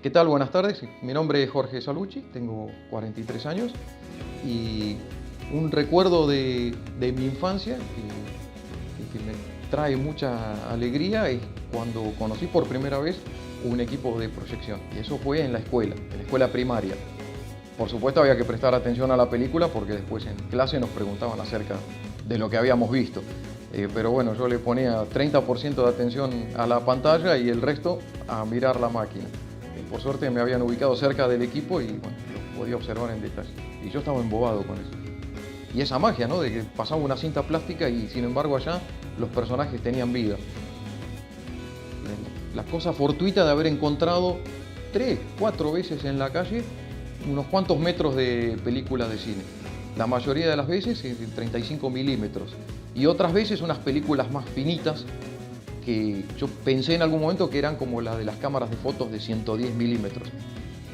¿Qué tal? Buenas tardes. Mi nombre es Jorge Salucci, tengo 43 años y un recuerdo de mi infancia que me trae mucha alegría es cuando conocí por primera vez un equipo de proyección. Y eso fue en la escuela primaria. Por supuesto había que prestar atención a la película porque después en clase nos preguntaban acerca de lo que habíamos visto. Pero bueno, yo le ponía 30% de atención a la pantalla y el resto a mirar la máquina. Por suerte me habían ubicado cerca del equipo y bueno, lo podía observar en detalle. Y yo estaba embobado con eso. Y esa magia, ¿no? De que pasaba una cinta plástica y sin embargo allá los personajes tenían vida. La cosa fortuita de haber encontrado 3, 4 veces en la calle unos cuantos metros de películas de cine. La mayoría de las veces en 35 milímetros. Y otras veces unas películas más finitas que yo pensé en algún momento que eran como las de las cámaras de fotos de 110 milímetros.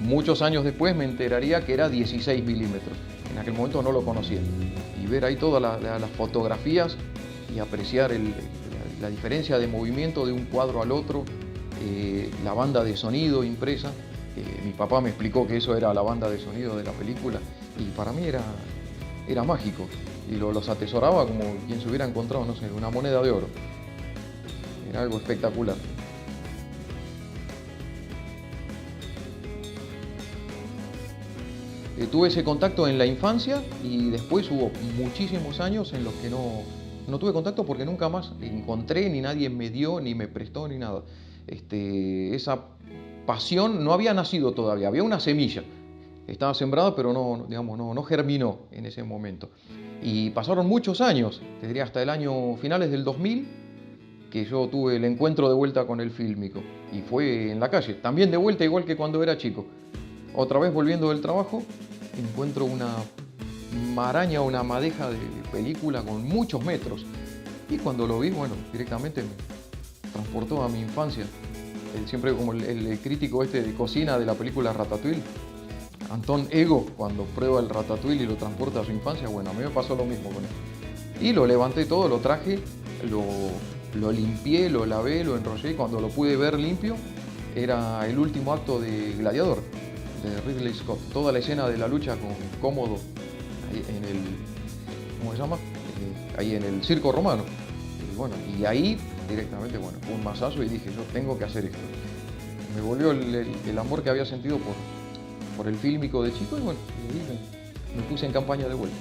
Muchos años después me enteraría que era 16 milímetros. En aquel momento no lo conocía. Y ver ahí todas las fotografías y apreciar la diferencia de movimiento de un cuadro al otro, la banda de sonido impresa. Mi papá me explicó que eso era la banda de sonido de la película y para mí era mágico. Y los atesoraba como quien se hubiera encontrado, no sé, una moneda de oro. Era algo espectacular. Tuve ese contacto en la infancia y después hubo muchísimos años en los que no tuve contacto porque nunca más encontré, ni nadie me dio, ni me prestó, ni nada. Esa pasión no había nacido todavía, había una semilla. Estaba sembrada, pero no germinó en ese momento. Y pasaron muchos años, te diría hasta el año finales del 2000, que yo tuve el encuentro de vuelta con el fílmico. Y fue en la calle, también de vuelta igual que cuando era chico. Otra vez volviendo del trabajo, encuentro una maraña, una madeja de película con muchos metros. Y cuando lo vi, bueno, directamente me transportó a mi infancia. Siempre como el crítico de cocina de la película Ratatouille, Anton Ego, cuando prueba el ratatouille y lo transporta a su infancia, bueno, a mí me pasó lo mismo con él. Y lo levanté todo, lo traje, lo limpié, lo lavé, lo enrollé y cuando lo pude ver limpio, era el último acto de Gladiador, de Ridley Scott. Toda la escena de la lucha con Cómodo, ahí en el, ¿cómo se llama? Ahí en el circo romano. Y bueno, y ahí directamente, bueno, fue un masazo y dije, yo tengo que hacer esto. Me volvió el amor que había sentido por el fílmico de chico y bueno, me puse en campaña de vuelta.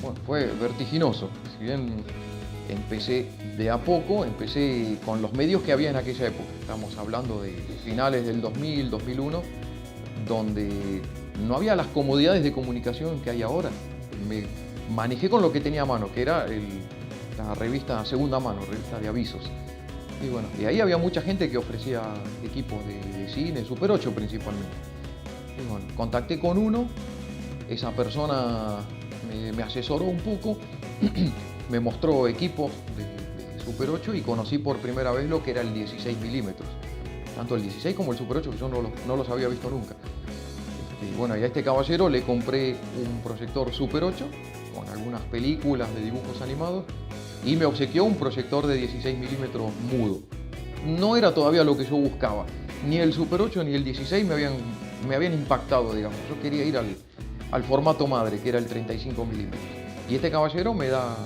Bueno, fue vertiginoso. Si bien empecé de a poco, empecé con los medios que había en aquella época. Estamos hablando de finales del 2000, 2001, donde no había las comodidades de comunicación que hay ahora. Me manejé con lo que tenía a mano, que era la revista Segunda Mano, revista de avisos. Y bueno, y ahí había mucha gente que ofrecía equipos de cine, Super 8 principalmente. Y bueno, contacté con uno, esa persona me asesoró un poco, me mostró equipos de Super 8 y conocí por primera vez lo que era el 16 milímetros. Tanto el 16 como el Super 8, que yo no los había visto nunca. Y bueno, y a este caballero le compré un proyector Super 8 con algunas películas de dibujos animados y me obsequió un proyector de 16 milímetros mudo. No era todavía lo que yo buscaba. Ni el Super 8 ni el 16 me habían impactado, digamos. Yo quería ir al formato madre, que era el 35 milímetros. Y este caballero me da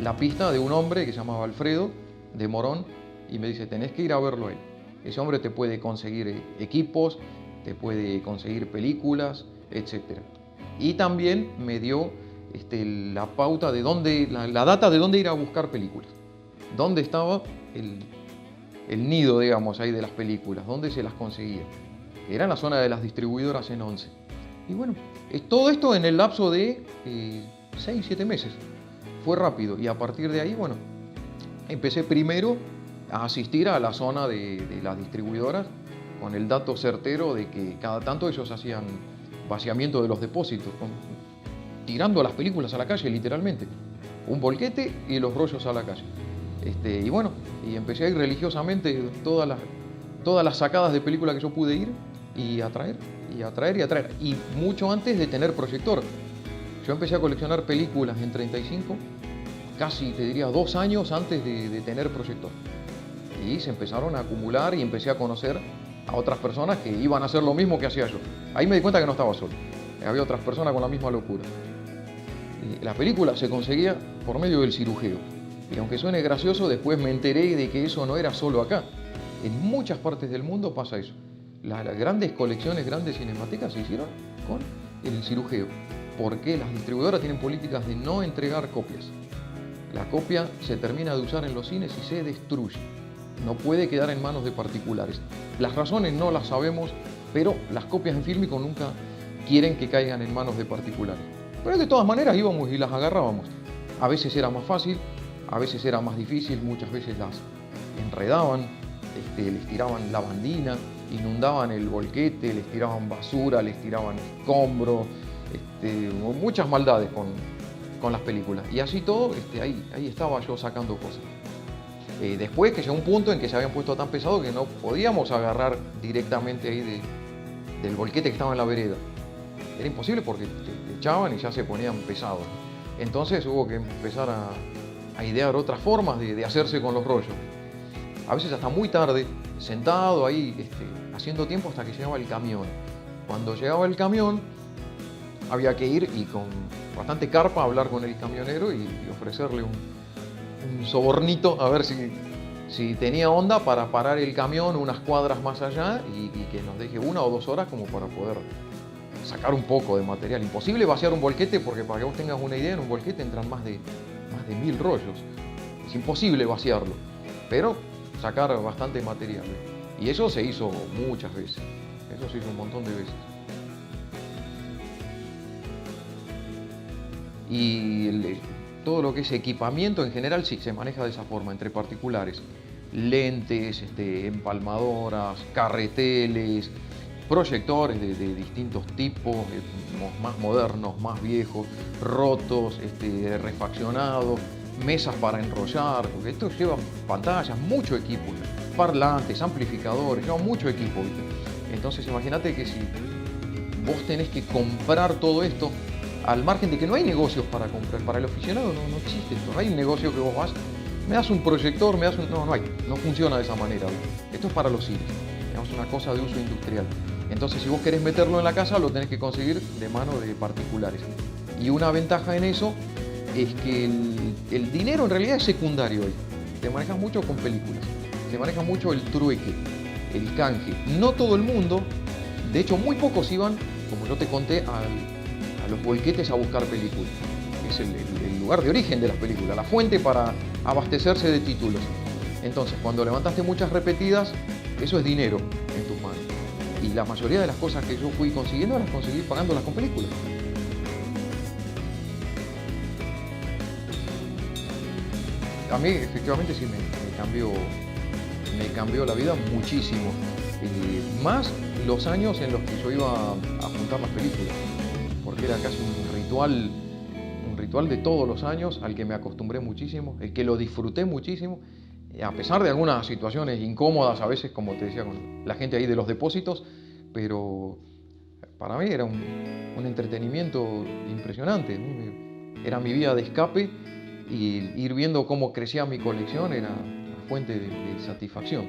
la pista de un hombre que se llamaba Alfredo, de Morón, y me dice, tenés que ir a verlo él. Ese hombre te puede conseguir equipos, te puede conseguir películas, etc. Y también me dio la pauta de la data de dónde ir a buscar películas. Dónde estaba el nido, digamos, ahí de las películas, dónde se las conseguía. Era en la zona de las distribuidoras en 11. Y bueno, todo esto en el lapso de 6, 7 meses. Fue rápido y a partir de ahí, bueno, empecé primero a asistir a la zona de las distribuidoras con el dato certero de que cada tanto ellos hacían vaciamiento de los depósitos, tirando las películas a la calle literalmente. Un volquete y los rollos a la calle. Y bueno, y empecé a ir religiosamente todas las sacadas de películas que yo pude ir y a traer. Y mucho antes de tener proyector. Yo empecé a coleccionar películas en 35, casi te diría 2 años antes de tener proyector. Y se empezaron a acumular y empecé a conocer a otras personas que iban a hacer lo mismo que hacía yo. Ahí me di cuenta que no estaba solo. Había otras personas con la misma locura. La película se conseguía por medio del cirujeo. Y aunque suene gracioso, después me enteré de que eso no era solo acá. En muchas partes del mundo pasa eso. Las grandes colecciones, grandes cinematecas se hicieron con el cirujeo. Porque las distribuidoras tienen políticas de no entregar copias. La copia se termina de usar en los cines y se destruye. No puede quedar en manos de particulares. Las razones no las sabemos, pero las copias en fílmico nunca quieren que caigan en manos de particulares. Pero de todas maneras íbamos y las agarrábamos. A veces era más fácil, a veces era más difícil, muchas veces las enredaban, les tiraban lavandina, inundaban el volquete, les tiraban basura, les tiraban escombros, muchas maldades con las películas. Y así todo, ahí estaba yo sacando cosas. Después que llegó un punto en que se habían puesto tan pesado que no podíamos agarrar directamente ahí del volquete que estaba en la vereda. Era imposible porque te echaban y ya se ponían pesados. Entonces hubo que empezar a idear otras formas de hacerse con los rollos. A veces hasta muy tarde, sentado ahí, haciendo tiempo hasta que llegaba el camión. Cuando llegaba el camión, había que ir y con bastante carpa hablar con el camionero y ofrecerle un sobornito a ver si tenía onda para parar el camión unas cuadras más allá y que nos deje 1 o 2 horas como para poder sacar un poco de material. Imposible vaciar un volquete porque para que vos tengas una idea, en un volquete entran más de 1000 rollos. Es imposible vaciarlo, pero sacar bastante material. Y eso se hizo muchas veces. Eso se hizo un montón de veces. Y todo lo que es equipamiento en general sí se maneja de esa forma, entre particulares. Lentes, empalmadoras, carreteles, proyectores de distintos tipos, más modernos, más viejos, rotos, refaccionados, mesas para enrollar, porque esto lleva pantallas, mucho equipo, parlantes, amplificadores, lleva mucho equipo, ¿viste? Entonces imagínate que si vos tenés que comprar todo esto, al margen de que no hay negocios para comprar, para el aficionado no existe esto, no hay un negocio que vos vas, me das un proyector, no hay, no funciona de esa manera, ¿viste? Esto es para los cines, es una cosa de uso industrial. Entonces si vos querés meterlo en la casa lo tenés que conseguir de mano de particulares. Y una ventaja en eso es que el dinero en realidad es secundario hoy. Te manejas mucho con películas, se maneja mucho el trueque, el canje. No todo el mundo, de hecho muy pocos iban, como yo te conté, a los volquetes a buscar películas. Es el lugar de origen de las películas, la fuente para abastecerse de títulos. Entonces cuando levantaste muchas repetidas, eso es dinero en tus manos. Y la mayoría de las cosas que yo fui consiguiendo las conseguí pagándolas con películas. A mí efectivamente sí me cambió la vida muchísimo. Más los años en los que yo iba a juntar las películas, porque era casi un ritual de todos los años al que me acostumbré muchísimo, el que lo disfruté muchísimo, a pesar de algunas situaciones incómodas a veces, como te decía, con la gente ahí de los depósitos, pero para mí era un entretenimiento impresionante, ¿no? Era mi vía de escape y ir viendo cómo crecía mi colección era una fuente de satisfacción.